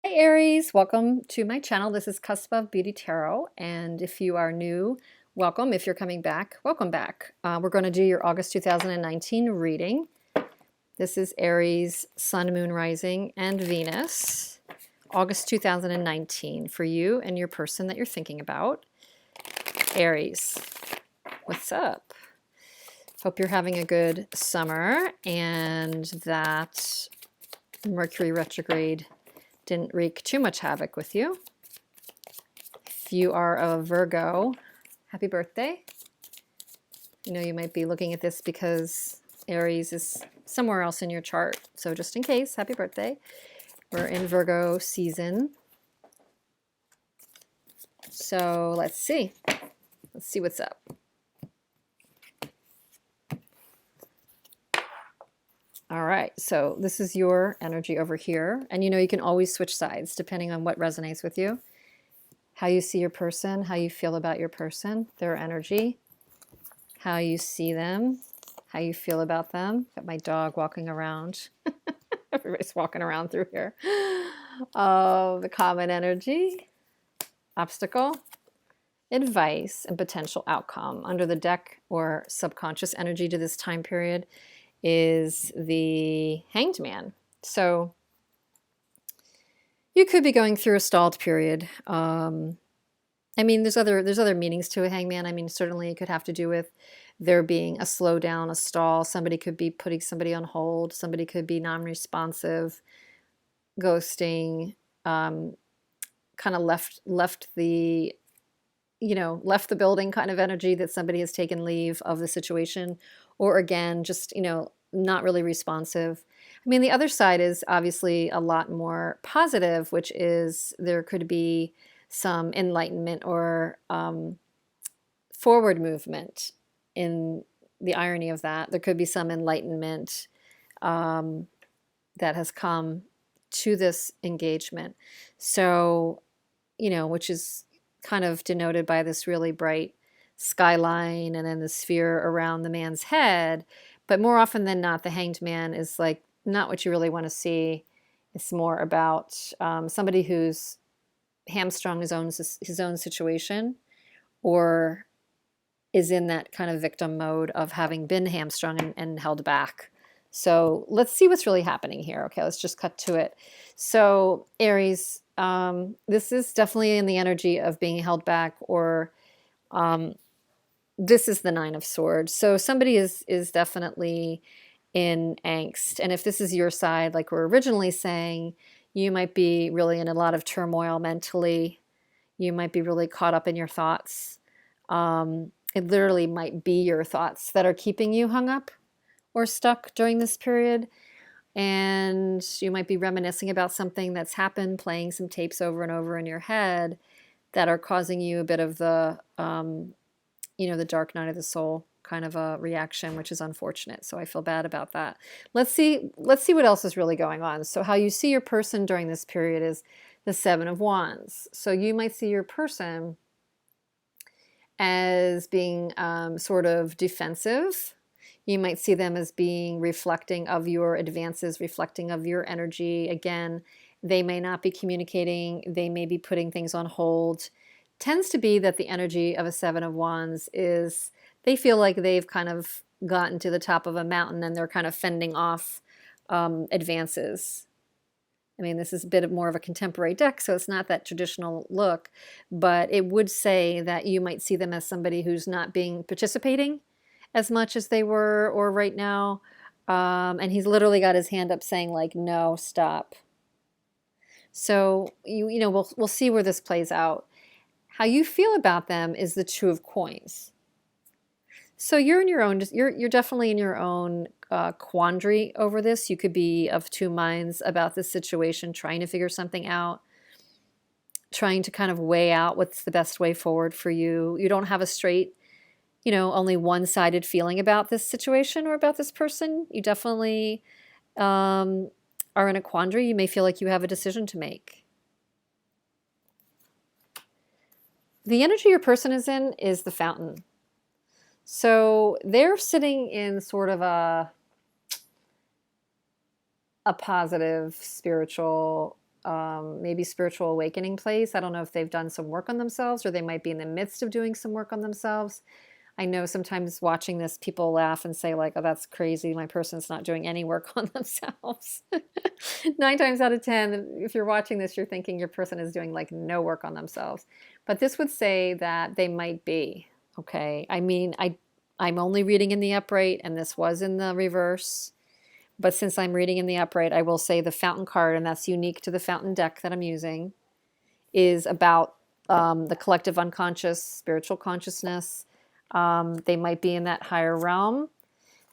Hi Aries, welcome to my channel. This is Cusp of Beauty Tarot, and if you are new, welcome. If you're coming back, welcome back. We're going to do your August 2019 reading. This is Aries, Sun, Moon, Rising, and Venus. August 2019 for you and your person that you're thinking about. Aries, what's up? Hope you're having a good summer and that Mercury retrograde didn't wreak too much havoc with you. If you are a Virgo, happy birthday. You know, you might be looking at this because Aries is somewhere else in your chart. So just in case, happy birthday. We're in Virgo season. So let's see. Let's see what's up. All right, so this is your energy over here. And you know, you can always switch sides depending on what resonates with you. How you see your person, how you feel about your person, their energy, how you see them, how you feel about them. Got my dog walking around. Everybody's walking around through here. Oh, the common energy, obstacle, advice, and potential outcome. Under the deck or subconscious energy to this time period is the Hanged Man. So you could be going through a stalled period. I mean, there's other meanings to a hangman. I mean, certainly it could have to do with there being a slowdown, a stall. Somebody could be putting somebody on hold. Somebody could be non-responsive, ghosting, kind of left the left the building kind of energy, that somebody has taken leave of the situation, or again, just, not really responsive. I mean, the other side is obviously a lot more positive, which is there could be some enlightenment or forward movement. In the irony of that, there could be some enlightenment that has come to this engagement. So, which is kind of denoted by this really bright skyline and then the sphere around the man's head. But more often than not, the Hanged Man is like not what you really want to see. It's more about somebody who's hamstrung his own situation, or is in that kind of victim mode of having been hamstrung and held back. So let's see what's really happening here. Okay, let's just cut to it. So Aries, this is definitely in the energy of being held back, or this is the Nine of Swords. So somebody is definitely in angst. And if this is your side, like we're originally saying, you might be really in a lot of turmoil mentally. You might be really caught up in your thoughts. It literally might be your thoughts that are keeping you hung up or stuck during this period. And you might be reminiscing about something that's happened, playing some tapes over and over in your head that are causing you a bit of the, the dark night of the soul kind of a reaction, which is unfortunate. So I feel bad about that. Let's see what else is really going on. So how you see your person during this period is the Seven of Wands. So you might see your person as being sort of defensive. You might see them as being reflecting of your advances, reflecting of your energy. Again, they may not be communicating. They may be putting things on hold. Tends to be that the energy of a Seven of Wands is they feel like they've kind of gotten to the top of a mountain and they're kind of fending off advances. I mean, this is a bit more of a contemporary deck, so it's not that traditional look, but it would say that you might see them as somebody who's not participating as much as they were or right now. And he's literally got his hand up saying like, no, stop. So, we'll see where this plays out. How you feel about them is the Two of Coins. So you're in your own, you're definitely in your own quandary over this. You could be of two minds about this situation, trying to figure something out, trying to kind of weigh out what's the best way forward for you. You don't have a straight, only one-sided feeling about this situation or about this person. You definitely are in a quandary. You may feel like you have a decision to make. The energy your person is in is the Fountain. So they're sitting in sort of a positive spiritual maybe spiritual awakening place. I don't know if they've done some work on themselves, or they might be in the midst of doing some work on themselves. I know sometimes watching this, people laugh and say like, oh, that's crazy. My person's not doing any work on themselves. 9 times out of 10, if you're watching this, you're thinking your person is doing like no work on themselves. But this would say that they might be, okay? I mean, I'm only reading in the upright, and this was in the reverse. But since I'm reading in the upright, I will say the fountain card, and that's unique to the fountain deck that I'm using, is about the collective unconscious, spiritual consciousness. They might be in that higher realm.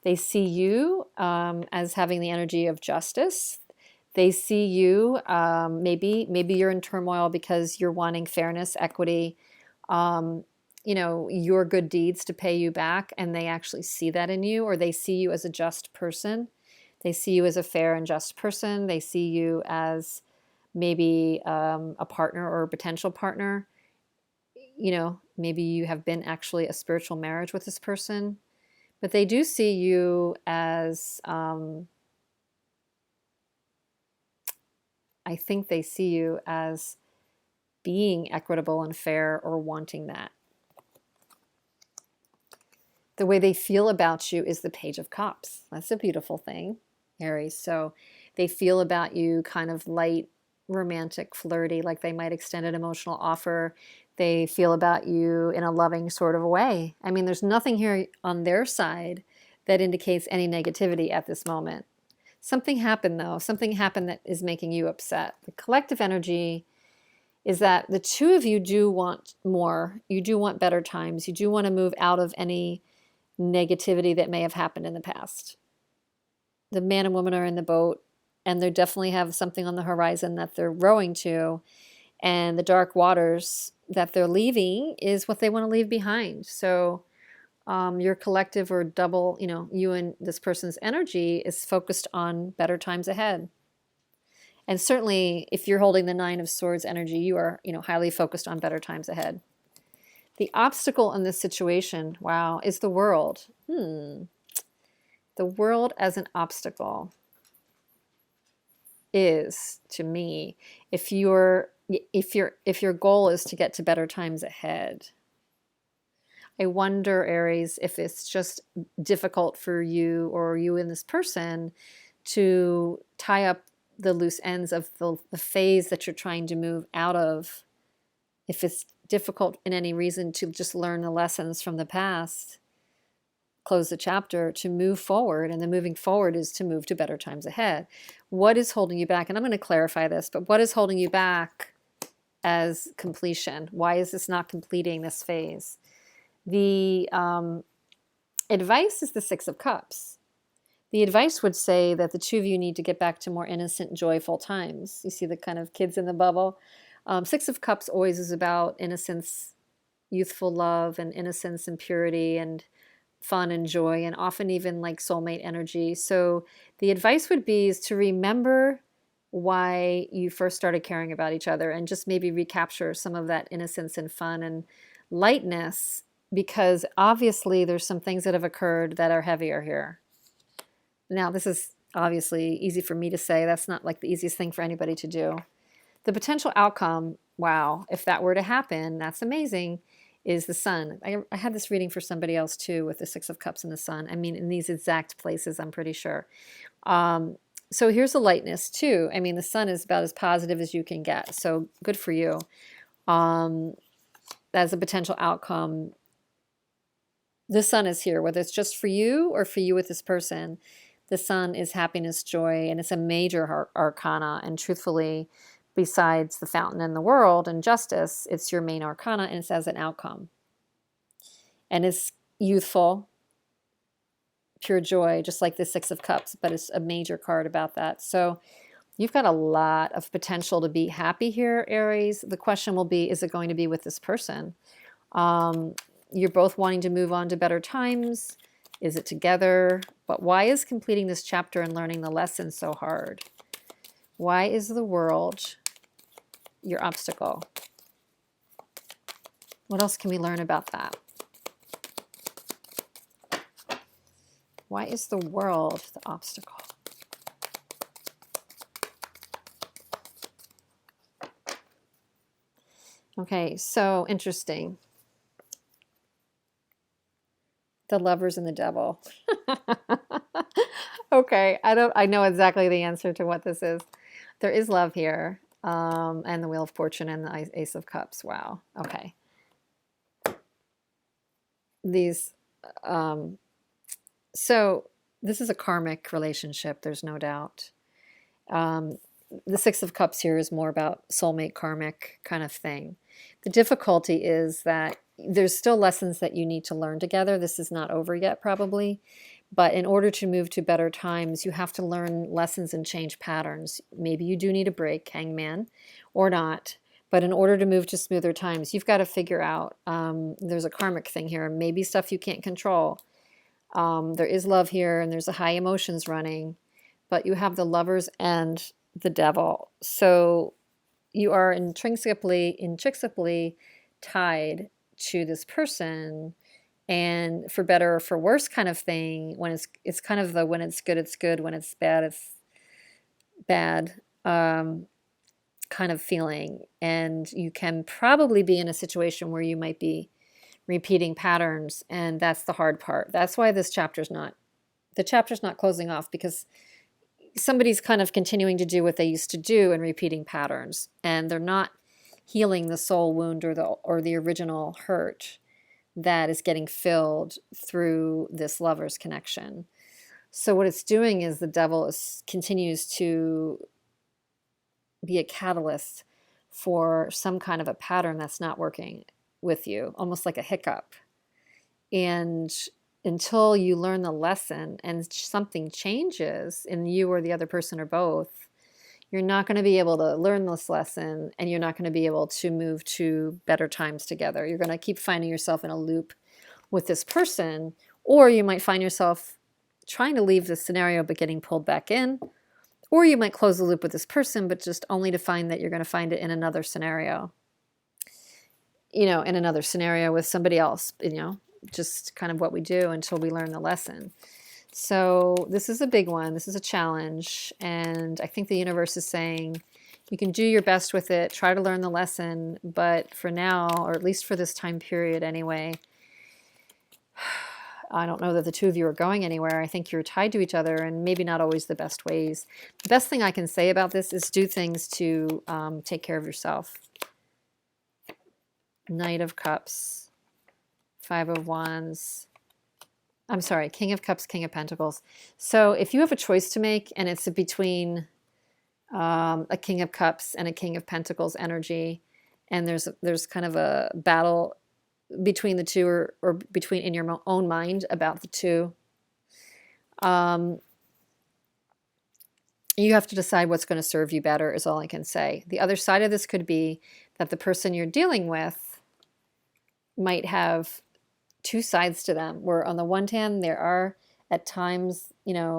They see you as having the energy of justice. They see you, maybe you're in turmoil because you're wanting fairness, equity, your good deeds to pay you back, and they actually see that in you, or they see you as a just person. They see you as a fair and just person. They see you as maybe a partner or a potential partner. Maybe you have been actually a spiritual marriage with this person, but they do see you as, I think they see you as being equitable and fair, or wanting that. The way they feel about you is the Page of Cups. That's a beautiful thing, Aries. So they feel about you kind of light, romantic, flirty, like they might extend an emotional offer. They feel about you in a loving sort of a way. I mean, there's nothing here on their side that indicates any negativity at this moment. Something happened, though. Something happened that is making you upset. The collective energy is that the two of you do want more. You do want better times. You do want to move out of any negativity that may have happened in the past. The man and woman are in the boat, and they definitely have something on the horizon that they're rowing to, and the dark waters that they're leaving is what they want to leave behind. So your collective, or double, you and this person's energy is focused on better times ahead. And certainly if you're holding the Nine of Swords energy, you are, highly focused on better times ahead. The obstacle in this situation, wow, is the world. The world as an obstacle is, to me, if your goal is to get to better times ahead. I wonder, Aries, if it's just difficult for you, or you and this person, to tie up the loose ends of the phase that you're trying to move out of. If it's difficult in any reason to just learn the lessons from the past, close the chapter, to move forward, and the moving forward is to move to better times ahead. What is holding you back? And I'm going to clarify this, but what is holding you back as completion? Why is this not completing this phase? The advice is the Six of Cups. The advice would say that the two of you need to get back to more innocent, joyful times. You see the kind of kids in the bubble. Six of Cups always is about innocence, youthful love, and innocence and purity and fun and joy, and often even like soulmate energy. So the advice would be is to remember why you first started caring about each other, and just maybe recapture some of that innocence and fun and lightness, because obviously there's some things that have occurred that are heavier here. Now, this is obviously easy for me to say. That's not like the easiest thing for anybody to do. The potential outcome, wow, if that were to happen, that's amazing, is the Sun. I had this reading for somebody else too, with the Six of Cups and the Sun. I mean, in these exact places, I'm pretty sure. So here's the lightness too. I mean, the Sun is about as positive as you can get. So good for you. As a potential outcome, the Sun is here, whether it's just for you or for you with this person. The Sun is happiness, joy, and it's a major arcana. And truthfully, besides the Fountain and the World and justice, it's your main arcana, and it's as an outcome. And it's youthful, pure joy, just like the Six of Cups, but it's a major card about that. So you've got a lot of potential to be happy here, Aries. The question will be, is it going to be with this person? You're both wanting to move on to better times. Is it together? But why is completing this chapter and learning the lesson so hard? Why is the world your obstacle? What else can we learn about that? Why is the world the obstacle? Okay, so interesting. The Lovers and the Devil. Okay, I know exactly the answer to what this is. There is love here, and the Wheel of Fortune and the Ace of Cups. Wow. Okay. These, um, so this is a karmic relationship, there's no doubt. Um, the Six of Cups here is more about soulmate karmic kind of thing. The difficulty is that there's still lessons that you need to learn together. This is not over yet, probably. But in order to move to better times, you have to learn lessons and change patterns. Maybe you do need a break, Hangman, or not. But in order to move to smoother times, you've got to figure out, there's a karmic thing here, maybe stuff you can't control. There is love here, and there's a high emotions running, but you have the Lovers and the Devil. So you are intrinsically tied to this person, and for better or for worse kind of thing. When it's kind of the when it's good, when it's bad, it's bad, kind of feeling. And you can probably be in a situation where you might be repeating patterns, and that's the hard part. That's why this chapter's not the chapter's not closing off, because somebody's kind of continuing to do what they used to do and repeating patterns, and they're not healing the soul wound or the original hurt that is getting filled through this lover's connection. So what it's doing is the devil continues to be a catalyst for some kind of a pattern that's not working with you, almost like a hiccup. And until you learn the lesson and something changes in you or the other person or both, you're not going to be able to learn this lesson, and you're not going to be able to move to better times together. You're going to keep finding yourself in a loop with this person, or you might find yourself trying to leave the scenario but getting pulled back in, or you might close the loop with this person, but just only to find that you're going to find it in another scenario, in another scenario with somebody else, just kind of what we do until we learn the lesson. So this is a big one. This is a challenge. And I think the universe is saying you can do your best with it, try to learn the lesson. But for now, or at least for this time period anyway, I don't know that the two of you are going anywhere. I think you're tied to each other, and maybe not always the best ways. The best thing I can say about this is do things to take care of yourself. Knight of Cups, Five of Wands. I'm sorry, King of Cups, King of Pentacles. So if you have a choice to make, and it's between a King of Cups and a King of Pentacles energy, and there's kind of a battle between the two, or between in your own mind about the two, you have to decide what's going to serve you better, is all I can say. The other side of this could be that the person you're dealing with might have two sides to them, where on the one hand there are at times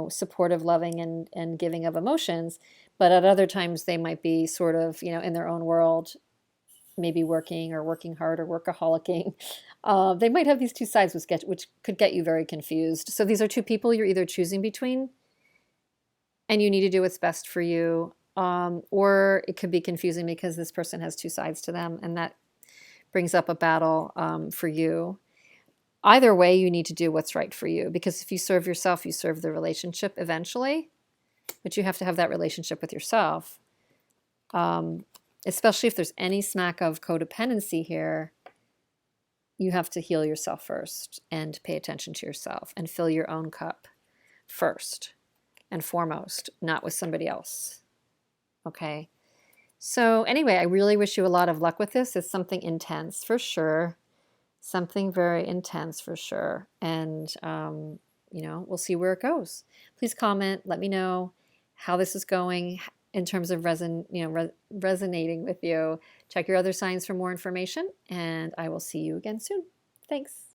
supportive, loving, and giving of emotions, but at other times they might be sort of in their own world, maybe working hard or workaholicking. They might have these two sides, which could get you very confused. So these are two people you're either choosing between, and you need to do what's best for you, or it could be confusing because this person has two sides to them, and that brings up a battle for you. Either way, you need to do what's right for you, because if you serve yourself, you serve the relationship eventually, but you have to have that relationship with yourself. Especially if there's any smack of codependency here, you have to heal yourself first and pay attention to yourself and fill your own cup first and foremost, not with somebody else. Okay? So anyway, I really wish you a lot of luck with this. It's something intense for sure. Something very intense for sure. And, we'll see where it goes. Please comment. Let me know how this is going in terms of resonating with you. Check your other signs for more information, and I will see you again soon. Thanks.